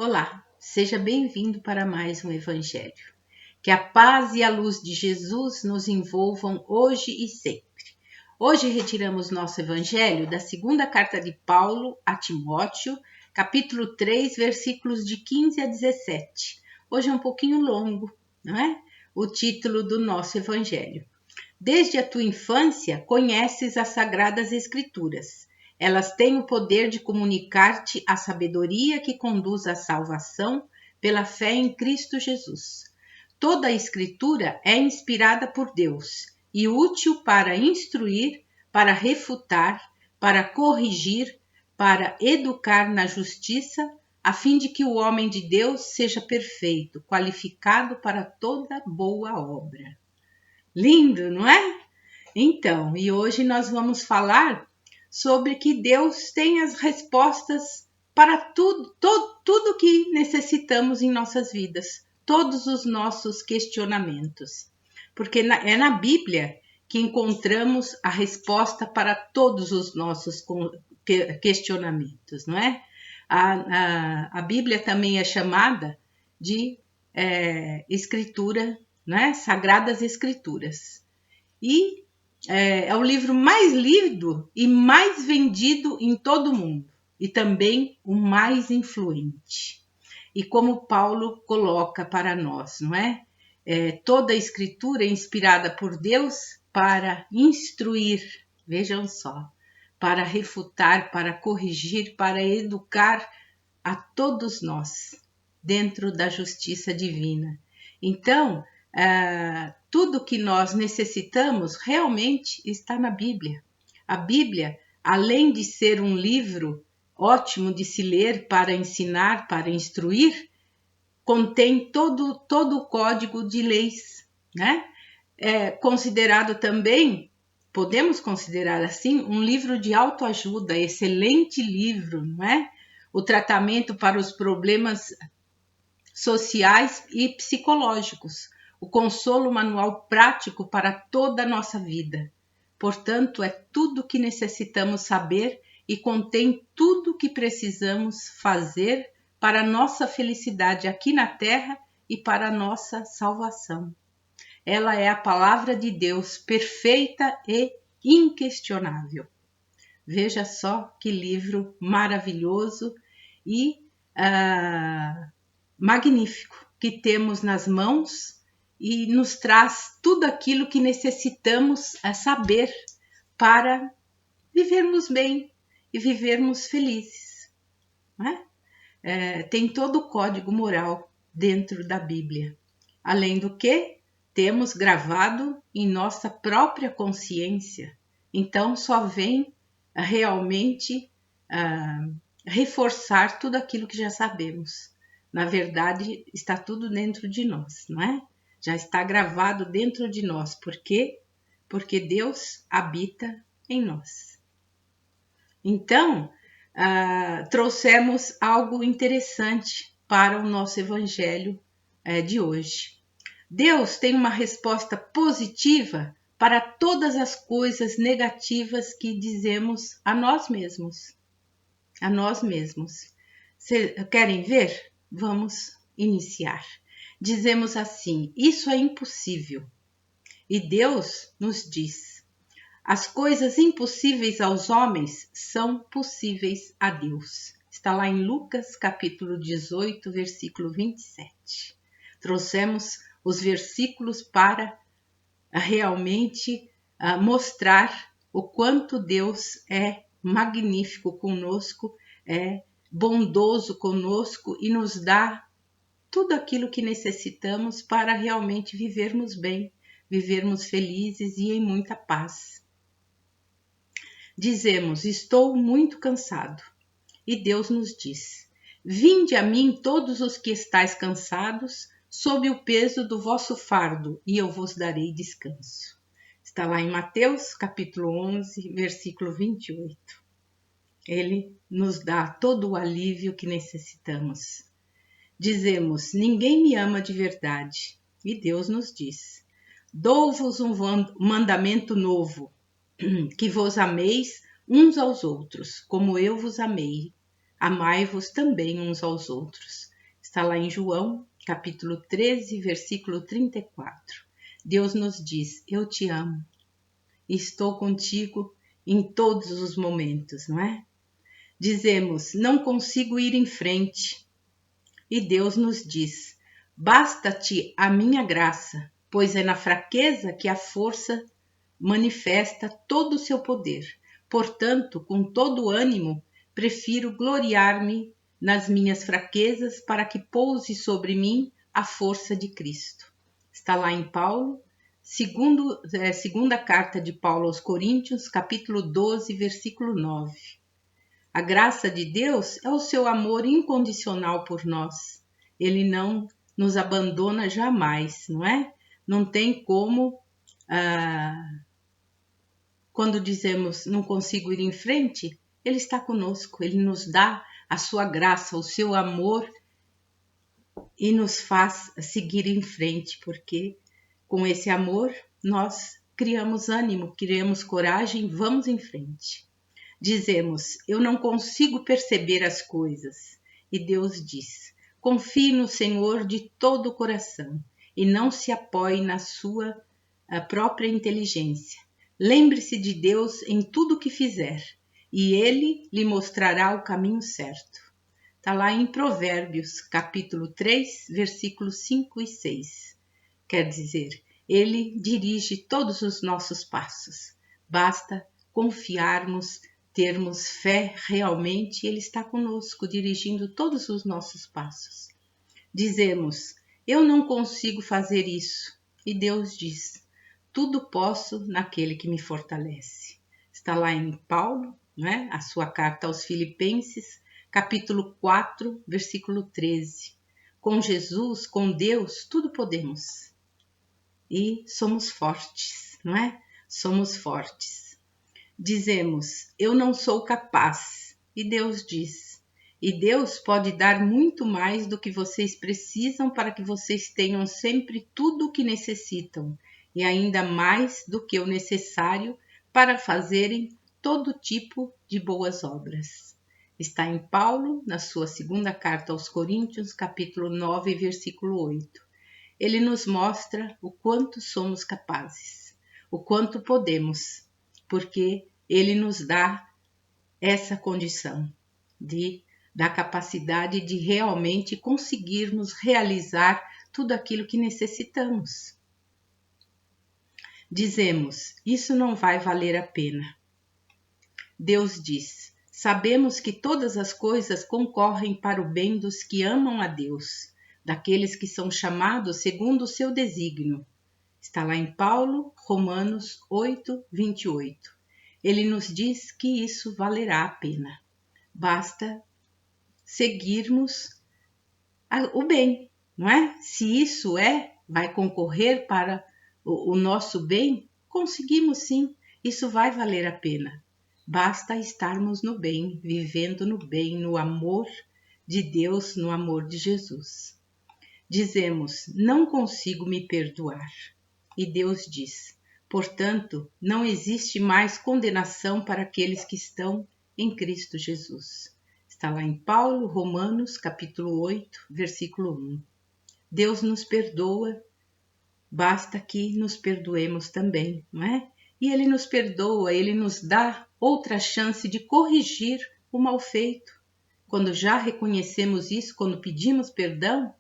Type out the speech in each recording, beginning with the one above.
Olá, seja bem-vindo para mais um Evangelho. Que a paz e a luz de Jesus nos envolvam hoje e sempre. Hoje retiramos nosso Evangelho da segunda carta de Paulo a Timóteo, capítulo 3, versículos de 15 a 17. Hoje é um pouquinho longo, não é? O título do nosso Evangelho. Desde a tua infância conheces as Sagradas Escrituras. Elas têm o poder de comunicar-te a sabedoria que conduz à salvação pela fé em Cristo Jesus. Toda a Escritura é inspirada por Deus e útil para instruir, para refutar, para corrigir, para educar na justiça, a fim de que o homem de Deus seja perfeito, qualificado para toda boa obra. Lindo, não é? Então, e hoje nós vamos falar sobre que Deus tem as respostas para tudo que necessitamos em nossas vidas, todos os nossos questionamentos. Porque é na Bíblia que encontramos a resposta para todos os nossos questionamentos, não é? A Bíblia também é chamada de Escritura, né? Sagradas Escrituras. E é o livro mais lido e mais vendido em todo o mundo. E também o mais influente. E como Paulo coloca para nós, não é? Toda a Escritura é inspirada por Deus para instruir, vejam só, para refutar, para corrigir, para educar a todos nós dentro da justiça divina. Então, tudo que nós necessitamos realmente está na Bíblia. A Bíblia, além de ser um livro ótimo de se ler para ensinar, para instruir, contém todo o código de leis, né? É considerado também, podemos considerar assim, um livro de autoajuda, excelente livro, não é? O tratamento para os problemas sociais e psicológicos, o consolo manual prático para toda a nossa vida. Portanto, é tudo o que necessitamos saber e contém tudo o que precisamos fazer para a nossa felicidade aqui na Terra e para a nossa salvação. Ela é a palavra de Deus perfeita e inquestionável. Veja só que livro maravilhoso e magnífico que temos nas mãos e nos traz tudo aquilo que necessitamos saber para vivermos bem e vivermos felizes. Não é? Tem todo o código moral dentro da Bíblia. Além do que, temos gravado em nossa própria consciência. Então, só vem realmente reforçar tudo aquilo que já sabemos. Na verdade, está tudo dentro de nós, não é? Já está gravado dentro de nós. Por quê? Porque Deus habita em nós. Então, trouxemos algo interessante para o nosso Evangelho de hoje. Deus tem uma resposta positiva para todas as coisas negativas que dizemos a nós mesmos. A nós mesmos. Querem ver? Vamos iniciar. Dizemos assim: isso é impossível. E Deus nos diz: as coisas impossíveis aos homens são possíveis a Deus. Está lá em Lucas capítulo 18, versículo 27. Trouxemos os versículos para realmente mostrar o quanto Deus é magnífico conosco, é bondoso conosco e nos dá tudo aquilo que necessitamos para realmente vivermos bem, vivermos felizes e em muita paz. Dizemos: estou muito cansado. E Deus nos diz: vinde a mim todos os que estáis cansados, sob o peso do vosso fardo, e eu vos darei descanso. Está lá em Mateus, capítulo 11, versículo 28. Ele nos dá todo o alívio que necessitamos. Dizemos: ninguém me ama de verdade. E Deus nos diz: dou-vos um mandamento novo, que vos ameis uns aos outros, como eu vos amei. Amai-vos também uns aos outros. Está lá em João, capítulo 13, versículo 34. Deus nos diz: eu te amo e estou contigo em todos os momentos, não é? Dizemos: não consigo ir em frente. E Deus nos diz: basta-te a minha graça, pois é na fraqueza que a força manifesta todo o seu poder. Portanto, com todo ânimo, prefiro gloriar-me nas minhas fraquezas para que pouse sobre mim a força de Cristo. Está lá em Paulo, segunda carta de Paulo aos Coríntios, capítulo 12, versículo 9. A graça de Deus é o seu amor incondicional por nós. Ele não nos abandona jamais, não é? Não tem como, quando dizemos não consigo ir em frente, Ele está conosco, Ele nos dá a sua graça, o seu amor e nos faz seguir em frente, porque com esse amor nós criamos ânimo, criamos coragem, vamos em frente. Dizemos: eu não consigo perceber as coisas. E Deus diz: confie no Senhor de todo o coração e não se apoie na sua própria inteligência. Lembre-se de Deus em tudo o que fizer e Ele lhe mostrará o caminho certo. Está lá em Provérbios, capítulo 3, versículos 5 e 6. Quer dizer, Ele dirige todos os nossos passos. Basta confiarmos, termos fé realmente, Ele está conosco, dirigindo todos os nossos passos. Dizemos: eu não consigo fazer isso. E Deus diz: tudo posso naquele que me fortalece. Está lá em Paulo, né? A sua carta aos Filipenses, capítulo 4, versículo 13. Com Jesus, com Deus, tudo podemos. E somos fortes, não é? Somos fortes. Dizemos: eu não sou capaz. E Deus diz: e Deus pode dar muito mais do que vocês precisam para que vocês tenham sempre tudo o que necessitam e ainda mais do que o necessário para fazerem todo tipo de boas obras. Está em Paulo, na sua segunda carta aos Coríntios, capítulo 9, versículo 8. Ele nos mostra o quanto somos capazes, o quanto podemos, porque Ele nos dá essa condição da capacidade de realmente conseguirmos realizar tudo aquilo que necessitamos. Dizemos: isso não vai valer a pena. Deus diz: sabemos que todas as coisas concorrem para o bem dos que amam a Deus, daqueles que são chamados segundo o seu desígnio. Está lá em Paulo, Romanos 8, 28. Ele nos diz que isso valerá a pena. Basta seguirmos o bem, não é? Se isso vai concorrer para o nosso bem, conseguimos sim, isso vai valer a pena. Basta estarmos no bem, vivendo no bem, no amor de Deus, no amor de Jesus. Dizemos: não consigo me perdoar. E Deus diz: portanto, não existe mais condenação para aqueles que estão em Cristo Jesus. Está lá em Paulo, Romanos, capítulo 8, versículo 1. Deus nos perdoa, basta que nos perdoemos também, não é? E Ele nos perdoa, Ele nos dá outra chance de corrigir o mal feito. Quando já reconhecemos isso, quando pedimos perdão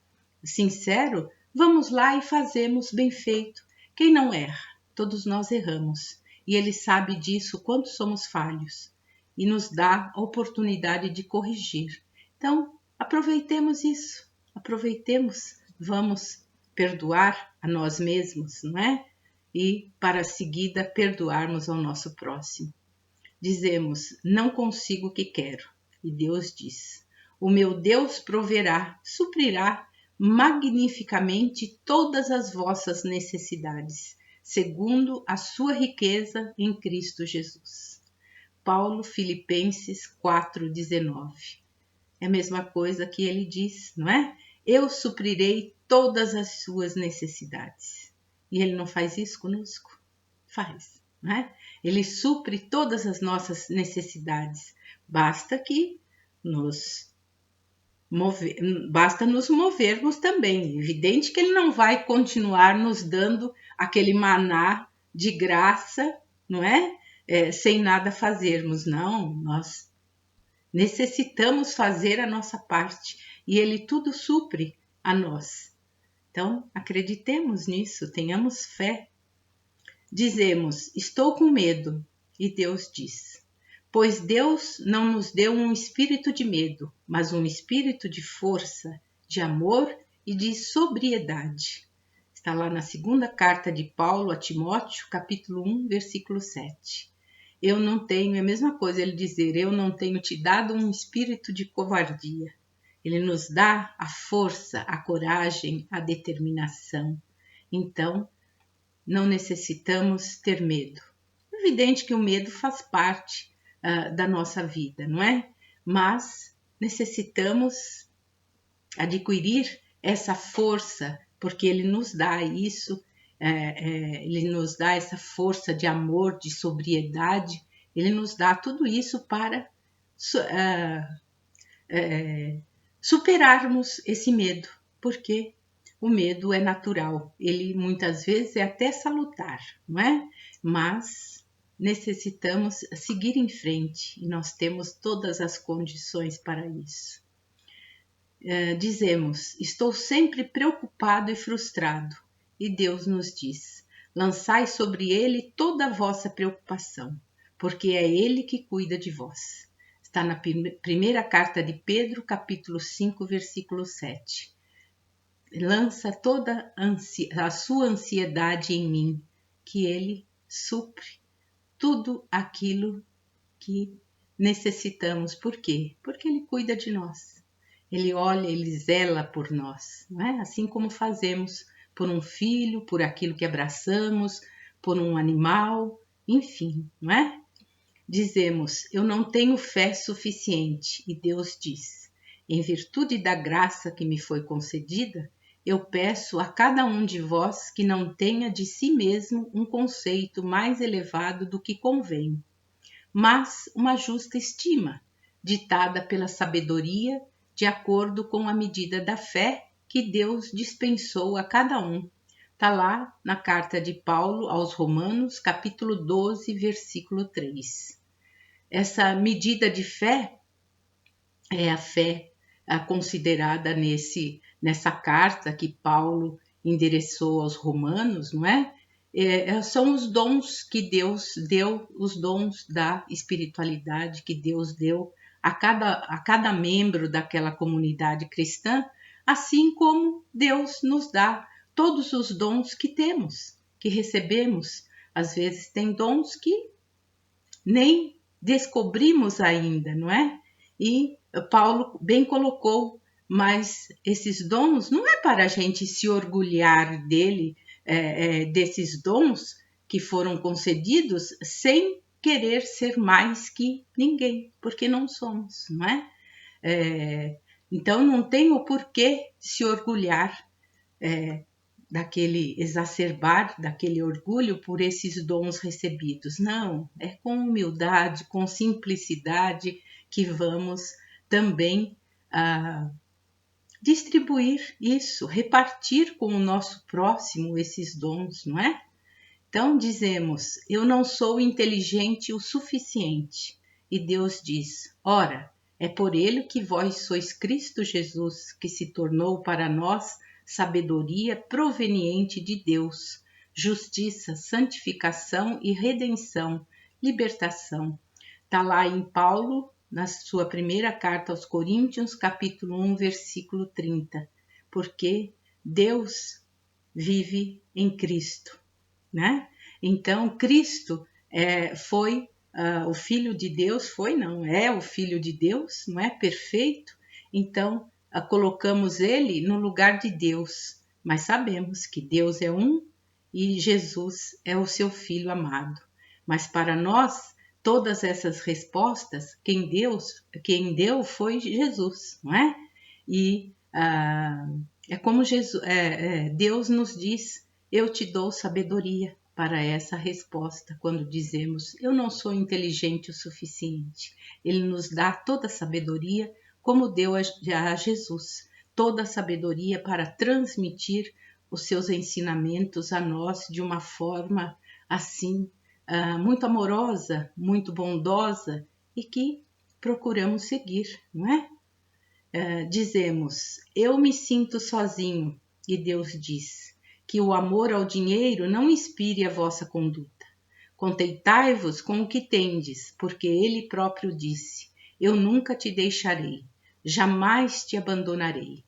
sincero, vamos lá e fazemos bem feito. Quem não erra? Todos nós erramos. E Ele sabe disso, quanto somos falhos. E nos dá a oportunidade de corrigir. Então, aproveitemos isso. Aproveitemos, vamos perdoar a nós mesmos, não é? E, para seguida, perdoarmos ao nosso próximo. Dizemos: não consigo o que quero. E Deus diz: o meu Deus proverá, suprirá magnificamente todas as vossas necessidades, segundo a sua riqueza em Cristo Jesus. Paulo, Filipenses 4:19. É a mesma coisa que ele diz, não é? Eu suprirei todas as suas necessidades. E ele não faz isso conosco? Faz, não é? Ele supre todas as nossas necessidades. Basta que nos basta nos movermos também. Evidente que ele não vai continuar nos dando aquele maná de graça, não é? Sem nada fazermos, não. Nós necessitamos fazer a nossa parte e ele tudo supre a nós. Então, acreditemos nisso, tenhamos fé. Dizemos, estou com medo, e Deus diz, pois Deus não nos deu um espírito de medo, mas um espírito de força, de amor e de sobriedade. Está lá na segunda carta de Paulo a Timóteo, capítulo 1, versículo 7. Eu não tenho, é a mesma coisa ele dizer, eu não tenho te dado um espírito de covardia. Ele nos dá a força, a coragem, a determinação. Então, não necessitamos ter medo. É evidente que o medo faz parte da nossa vida, não é? Mas necessitamos adquirir essa força, porque ele nos dá isso, ele nos dá essa força de amor, de sobriedade, ele nos dá tudo isso para superarmos esse medo, porque o medo é natural, ele muitas vezes é até salutar, não é? Mas necessitamos seguir em frente e nós temos todas as condições para isso. Dizemos, estou sempre preocupado e frustrado, e Deus nos diz, lançai sobre ele toda a vossa preocupação, porque é ele que cuida de vós. Está na primeira carta de Pedro, capítulo 5, versículo 7. Lança toda a sua ansiedade em mim, que ele supre tudo aquilo que necessitamos. Por quê? Porque ele cuida de nós. Ele olha, ele zela por nós, não é? Assim como fazemos por um filho, por aquilo que abraçamos, por um animal, enfim, não é? Dizemos, eu não tenho fé suficiente, e Deus diz, em virtude da graça que me foi concedida, eu peço a cada um de vós que não tenha de si mesmo um conceito mais elevado do que convém, mas uma justa estima, ditada pela sabedoria, de acordo com a medida da fé que Deus dispensou a cada um. Está lá na carta de Paulo aos Romanos, capítulo 12, versículo 3. Essa medida de fé é a fé considerada nessa carta que Paulo endereçou aos Romanos, não é? São os dons que Deus deu, os dons da espiritualidade que Deus deu a cada membro daquela comunidade cristã, assim como Deus nos dá todos os dons que temos, que recebemos. Às vezes tem dons que nem descobrimos ainda, não é? E Paulo bem colocou, mas esses dons não é para a gente se orgulhar desses dons que foram concedidos sem querer ser mais que ninguém, porque não somos, não é? Então não tem o porquê se orgulhar daquele exacerbar, daquele orgulho por esses dons recebidos. Não, é com humildade, com simplicidade que vamos também distribuir isso, repartir com o nosso próximo esses dons, não é? Então dizemos, eu não sou inteligente o suficiente. E Deus diz, ora, é por ele que vós sois Cristo Jesus, que se tornou para nós sabedoria proveniente de Deus, justiça, santificação e redenção, libertação. Está lá em Paulo, na sua primeira carta aos Coríntios, capítulo 1, versículo 30. Porque Deus vive em Cristo, né? Então, Cristo foi o Filho de Deus, é o Filho de Deus, não é? Perfeito. Então, colocamos ele no lugar de Deus, mas sabemos que Deus é um e Jesus é o seu Filho amado. Mas para nós, todas essas respostas, quem deu foi Jesus, não é? E é como Deus nos diz, eu te dou sabedoria para essa resposta, quando dizemos, eu não sou inteligente o suficiente. Ele nos dá toda a sabedoria, como deu a Jesus toda a sabedoria para transmitir os seus ensinamentos a nós de uma forma assim, muito amorosa, muito bondosa e que procuramos seguir, não é? Dizemos, eu me sinto sozinho, e Deus diz que o amor ao dinheiro não inspire a vossa conduta. Contentai-vos com o que tendes, porque ele próprio disse, eu nunca te deixarei, jamais te abandonarei.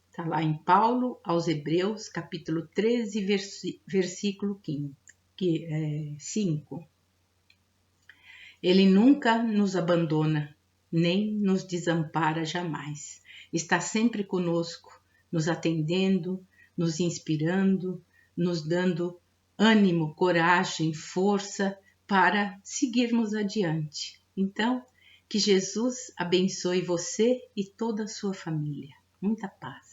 Está lá em Paulo aos Hebreus, capítulo 13, versículo 5. Ele nunca nos abandona, nem nos desampara jamais. Está sempre conosco, nos atendendo, nos inspirando, nos dando ânimo, coragem, força para seguirmos adiante. Então, que Jesus abençoe você e toda a sua família. Muita paz.